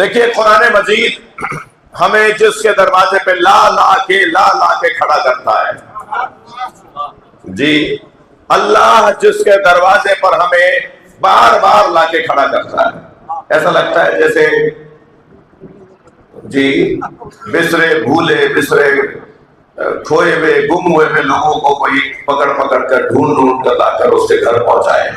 دیکھیے قرآن مجید ہمیں جس کے دروازے پہ لا لا کے کھڑا کرتا ہے، جی اللہ جس کے دروازے پر ہمیں بار بار لا کے کھڑا کرتا ہے، ایسا لگتا ہے جیسے جی بسرے بھولے بسرے کھوئے ہوئے گم ہوئے میں لوگوں کو کوئی پکڑ کر ڈھونڈ کر لا کر اس کے گھر پہنچائے۔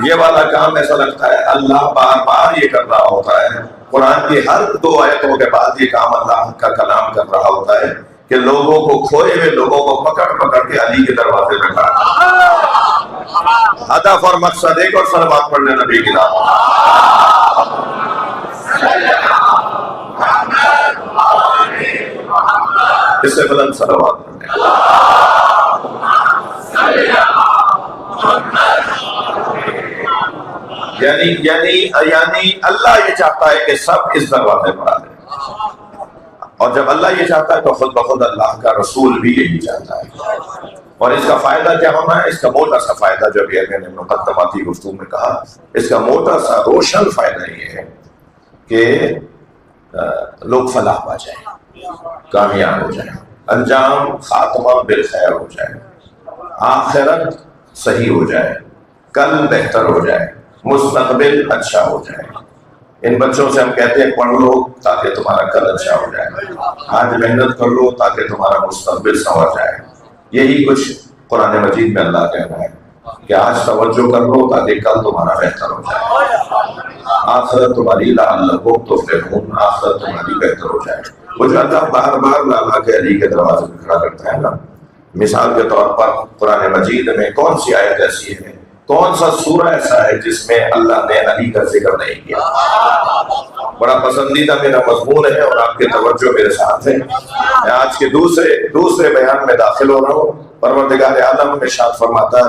یہ والا کام ایسا لگتا ہے اللہ بار بار یہ کر رہا ہوتا ہے۔ قرآن کی ہر 2 آیتوں کے بعد یہ کام اللہ کا کلام کر رہا ہوتا ہے کہ لوگوں کو کھوئے ہوئے لوگوں کو پکڑ کے علی کے دروازے پہ کھڑا۔ ہدف اور مقصد ایک، اور صلوات پڑھ لیں نبی کی نام۔ اس سے بلند صلوات پڑھ لیں۔ یعنی اللہ یہ چاہتا ہے کہ سب اس دروازے پر آ جائیں، اور جب اللہ یہ چاہتا ہے تو خود بخود اللہ کا رسول بھی یہی چاہتا ہے۔ اور اس کا فائدہ کیا ہونا ہے؟ اس کا موٹا سا فائدہ جو بھی میں نے مقدماتی گفتگو میں کہا، اس کا موٹا سا روشن فائدہ یہ ہے کہ لوگ فلاح پا جائیں، کامیاب ہو جائیں، انجام خاتمہ بالخیر ہو جائے، آخرت صحیح ہو جائے، کل بہتر ہو جائے، مستقبل اچھا ہو جائے۔ ان بچوں سے ہم کہتے ہیں پڑھ لو تاکہ تمہارا کل اچھا ہو جائے، آج محنت کر لو تاکہ تمہارا مستقبل سنور جائے۔ یہی کچھ قرآن مجید میں اللہ کہہ رہا ہے کہ آج توجہ کر لو تاکہ کل تمہارا بہتر ہو جائے، آخرت تمہاری لعلکم تفلحون، آخرت تمہاری بہتر ہو جائے۔ وہ جو اللہ بار بار لا کے علی کے دروازے پہ کھڑا کرتا ہے نا، مثال کے طور پر قرآن مجید میں کون سی آیت ایسی ہے، کون سا سورہ ایسا ہے جس میں اللہ نے علی کا ذکر نہیں کیا؟ بڑا پسندیدہ میرا مضمون ہے اور آپ کے توجہ میرے ساتھ ہے۔ میں آج کے دوسرے بیان میں داخل ہو رہا ہوں۔ پروردگار عالم ارشاد فرماتا ہے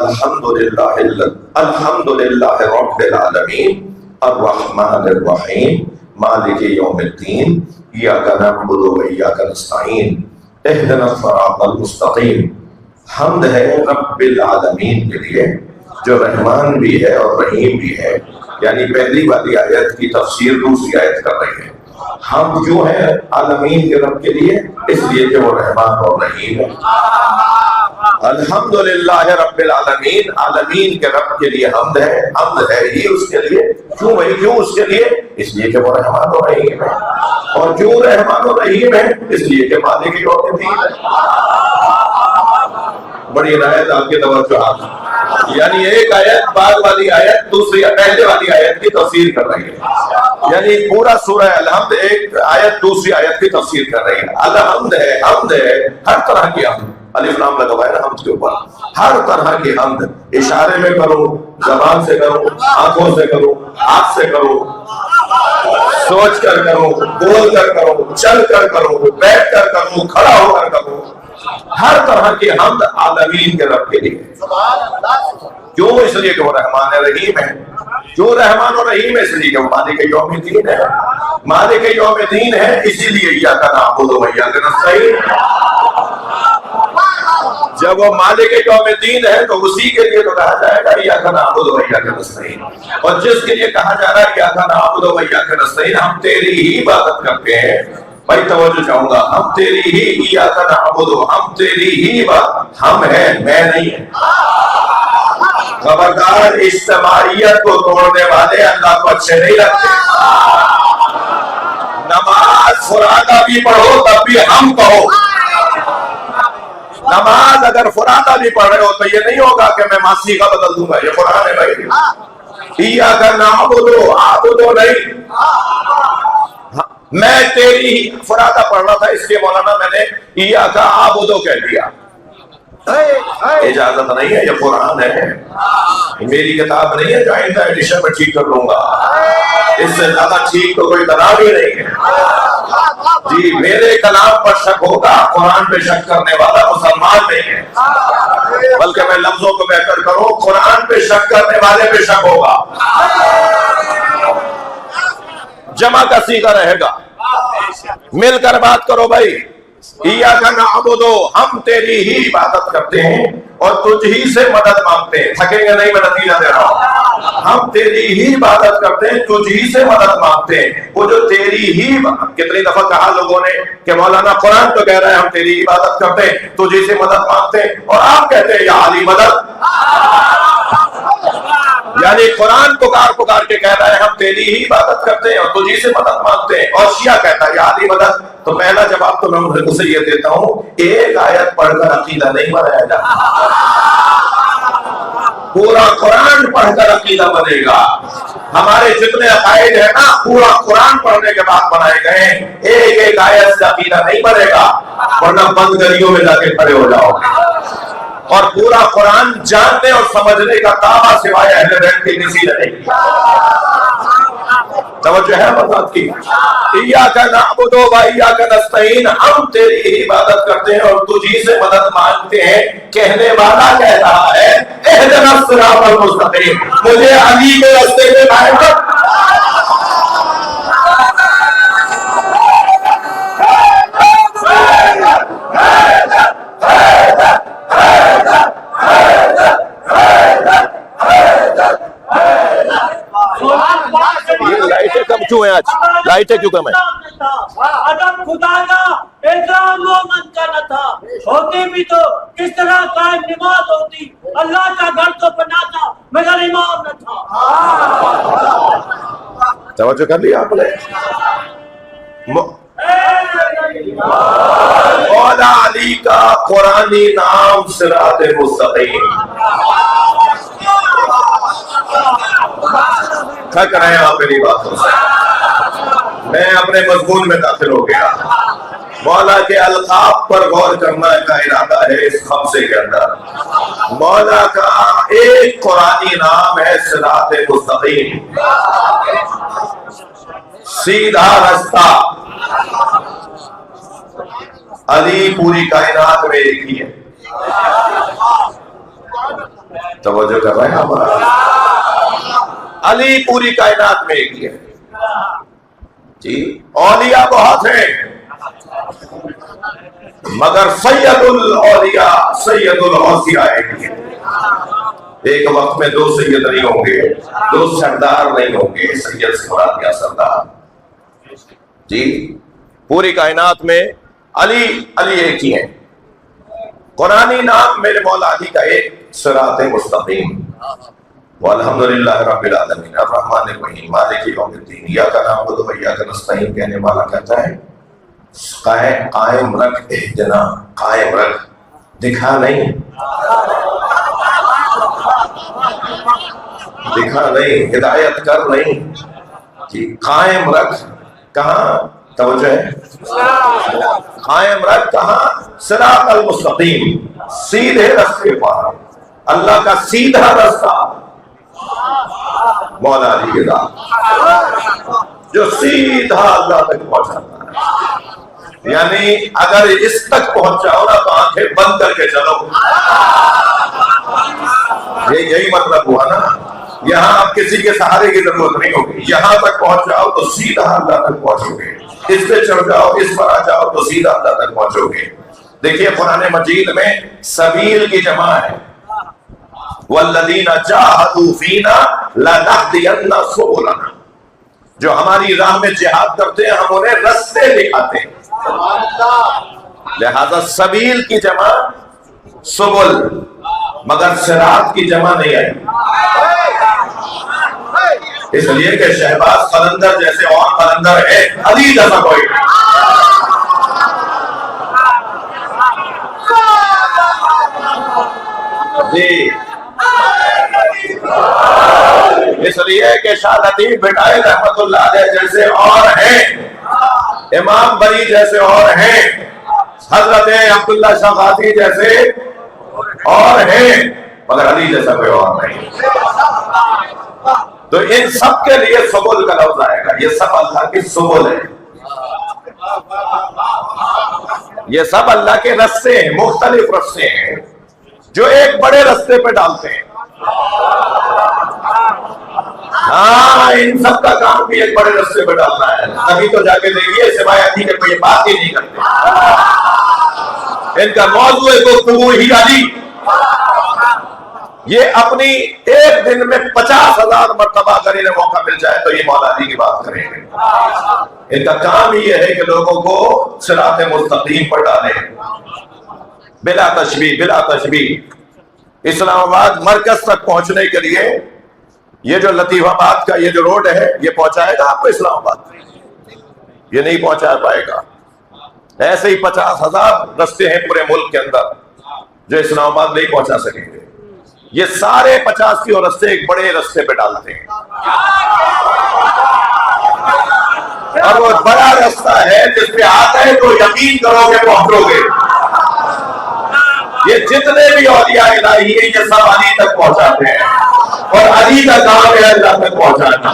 الحمدللہ رب العالمین الرحمن الرحیم مالک یوم الدین ایاک نعبد و ایاک نستعین اہدنا الصراط المستقیم۔ حمد ہے رب العالمین کے لیے جو رحمان بھی ہے اور رحیم بھی ہے، یعنی پہلی والی آیت کی تفسیر دوسری آیت کر رہی ہے۔ ہم کیوں ہے عالمین کے رب کے لیے؟ اس لیے کہ وہ رحمان اور رحیم ہے۔ الحمدللہ رب العالمین، عالمین کے رب کے لیے حمد ہے ہی اس کے لیے۔ کیوں اس کے لیے؟ اس لیے کہ وہ رحمان اور رحیم ہے، اور کیوں رحمان اور رحیم ہے؟ اس لیے کہ مالک یوم الدین ہے۔ بڑی عنایت آپ کے توجہ، یعنی ایک آیت بعد والی آیت دوسری پہلے والی آیت کی تفسیر کر رہی ہے، یعنی پورا سورہ الحمد ایک آیت دوسری آیت کی تفسیر کر رہی ہے۔ الحمد ہے ہر طرح کی حمد، الف لام لگا ہوا ہے نا حمد کے اوپر، ہر طرح کی حمد، اشارے میں کرو، زبان سے کرو، آنکھوں سے کرو، ہاتھ سے کرو، سوچ کر کرو، بول کر کرو، چل کر کرو، بیٹھ کر کرو، کھڑا ہو کر کرو، ہر طرح کی حمد عالمین کے رب کے لیے۔ کیوں؟ اس لیے کہ وہ رحمان رحیم ہے۔ کیوں رحمان و رحیم ہے؟ اس لیے کہ وہ مالک یوم الدین ہے۔ مالک یوم الدین ہے، اسی لیے ایاک نعبد و ایاک نستعین۔ جب وہ مالک یوم الدین ہے تو اسی کے لیے تو کہا جائے گا ایاک نعبد و ایاک نستعین، اور جس کے لیے کہا جا رہا ہے ایاک نعبد و ایاک نستعین، ہم تیری ہی عبادت کرتے ہیں۔ بھائی توجہ چاہوں گا، ہم تیری ہی ایاک نعبد، ہم تیری ہی عبادت، ہم ہیں میں نہیں ہے۔ خبردار، اجتماعیت کو توڑنے والے اللہ کو اچھے نہیں لگتے۔ نماز فرادہ بھی پڑھو تب بھی ہم کہو۔ نماز اگر فرادہ بھی پڑھ رہے ہو تو یہ نہیں ہوگا کہ میں ماسی کا بدل دوں گا، یہ قرآن ہے بھائی۔ ایاک نعبد، عابدو نہیں، میں تیری ہی فرادہ پڑھ رہا تھا اس لیے مولانا میں نے ایاک عابدو کہہ دیا۔ اجازت نہیں ہے، یہ قرآن ہے، میری کتاب نہیں ہے جو آئندہ ایڈیشن میں ٹھیک کر لوں گا۔ اس سے زیادہ ٹھیک تو کوئی کلام ہی نہیں ہے۔ جی میرے کلام پر شک ہوگا، قرآن پہ شک کرنے والا مسلمان نہیں ہے، بلکہ میں لفظوں کو بہتر کروں، قرآن پہ شک کرنے والے پہ شک ہوگا۔ جمع کا صیغہ رہے گا، مل کر بات کرو بھائی۔ ایاک نعبد، ہم تیری ہی عبادت کرتے ہیں اور تجھ ہی سے مدد مانگتے ہیں۔ تھکیں گے نہیں، میں نتیجہ دے رہا ہوں۔ ہم تیری ہی عبادت کرتے ہیں، تجھی سے مدد مانگتے ہیں. وہ جو تیری ہی، کتنی دفعہ کہا لوگوں نے کہ مولانا قرآن تو کہہ رہا ہے ہم تیری ہی عبادت کرتے ہیں، تجھی سے مدد مانگتے ہیں، اور آپ کہتے ہیں یا علی مدد. یعنی قرآن پکار کے کہہ رہا ہے ہم تیری ہی عبادت کرتے ہیں اور تجھی سے مدد مانگتے ہیں، اور شیعہ کہتا ہے یا علی مدد. تو پہلا جواب تو میں اسے یہ دیتا ہوں، ایک آیت پڑھ کر عقیدہ نہیں بنایا جاتا، پورا قرآن پڑھ کر عقیدہ بنے گا. ہمارے جتنے عقائد ہیں نا پورا قرآن پڑھنے کے بعد بنائے گئے ہیں، ایک ایک آیت سے عقیدہ نہیں بنے گا، ورنہ بند گلیوں میں جا کے کھڑے ہو جاؤ گے. اور پورا قرآن جاننے اور سمجھنے کا دعویٰ سوائے اہل بیت کے کسی نے نہیں کیا. توجہ ہے بات کی؟ ایاک نعبد و ایاک نستعین، ہم تیری ہی عبادت کرتے ہیں اور تجھی سے مدد مانگتے ہیں. کہنے والا کہہ رہا ہے اہدنا الصراط المستقیم، مجھے علی کے راستے پہ لائے کر. لائٹیں کم کیوں ہیں آج؟ لائٹیں کیوں کم ہیں؟ ادب خدا کا، احترام مومن کا نہ تھا، ہوتی بھی تو کس طرح قائم نماز ہوتی، اللہ کا گھر تو بناتا مگر امام نہ تھا. توجہ کر لیا آپ نے؟ مولا علی کا قرآنی نام صراط مستقیم. تھک رہے ہیں آپ میری باتوں سے، میں اپنے مضمون میں داخل ہو گیا. مولا کے القاب پر غور کرنا کا ارادہ ہے اس خمسے کے اندر. مولا کا ایک قرآنی نام ہے صراط مستقیم، سیدھا رستہ. علی پوری کائنات میں ایک ہی ہے. توجہ کر رہے ہیں ہمارا؟ علی پوری کائنات میں ایک ہی ہے جی. اولیاء بہت ہیں مگر سید الاولیاء سید الاوصیاء ایک ہی ہے. ایک وقت میں دو سید نہیں ہوں گے، دو سردار نہیں ہوں گے. سید سے مراد یا سردار جی. پوری کائنات میں علی ایک ہی ہے. قرآنی نام میرے مولا علی کا ایک صراط مستقیم. والحمدللہ رب العالمین الرحمن الرحیم مالک یوم الدین ایاک نعبد و ایاک نستعین. کہنے والا کہتا ہے قائم رکھ اہدنا، قائم رکھ، دکھا نہیں، دکھا نہیں، ہدایت کر نہیں کہ قائم رکھ. کہاں توجہ ہے؟ قائم رکھ کہاں؟ صراط المستقیم، سیدھے رستے پر. اللہ کا سیدھا رستہ مولا علی کے ذات جو سیدھا اللہ تک پہنچاتا ہے. یعنی اگر اس تک پہنچ جاؤ نا تو آنکھیں بند کر کے چلو. یہی مطلب ہوا نا. یہاں اب کسی کے سہارے کی ضرورت نہیں ہوگی. یہاں تک پہنچ جاؤ تو سیدھا اللہ تک پہنچو گے. اس پہ چڑھ جاؤ، اس پر آ جاؤ تو سیدھا اللہ تک پہنچو گے. دیکھیے قرآن مجید میں سبیل کی جمع ہے. والذین جاہدوا فینا لنہدین سبلنا، جو ہماری راہ میں جہاد کرتے ہیں ہم انہیں رستے دکھاتے ہیں. لہذا سبیل کی جمع سبل، مگر صراط کی جمع نہیں آئی. اس لیے کہ شہباز قلندر جیسے اور قلندر ہے، علی جیسا کوئی جی. اس لیے کہ شاہ لطیف بھٹائل رحمت اللہ علیہ جیسے اور ہیں، امام بری جیسے اور ہیں، حضرت عبداللہ شاہ غازی جیسے اور ہیں، مگر علی جیسا کوئی اور نہیں. تو ان سب کے لیے سبل کا لفظ آئے گا. یہ سب اللہ کی سبل ہے، یہ سب اللہ کے رستے ہیں، مختلف رستے ہیں جو ایک بڑے رستے پہ ڈالتے ہیں. ہاں ان سب کا کام بھی ایک بڑے رستے پہ ڈالنا ہے. تبھی تو جا کے دیکھیے سوائے علی کے کوئی بات ہی نہیں کرتے. ان کا موضوع گفتگو ہی علی. یہ اپنی ایک دن میں 50,000 مرتبہ اگر انہیں موقع مل جائے تو یہ مولا علی کی بات کریں گے. ان کا کام ہی یہ ہے کہ لوگوں کو صراط مستقیم پر ڈالیں بلا تشبیہ بلا تشبیہ. اسلام آباد مرکز تک پہنچنے کے لیے یہ جو لطیف آباد کا یہ جو روڈ ہے یہ پہنچائے گا آپ کو اسلام آباد؟ یہ نہیں پہنچا پائے گا. ایسے ہی 50,000 رستے ہیں پورے ملک کے اندر جو اسلام آباد نہیں پہنچا سکیں گے. یہ سارے 85 رستے ایک بڑے رستے پہ ڈالتے ہیں اور وہ بڑا رستہ ہے جس پہ آتا ہے تو یقین کرو گے پہنچو گے. یہ جتنے بھی اولیاء الہی ہیں یہ سب علی تک پہنچاتے ہیں اور علی کا کام ہے اللہ تک پہنچانا.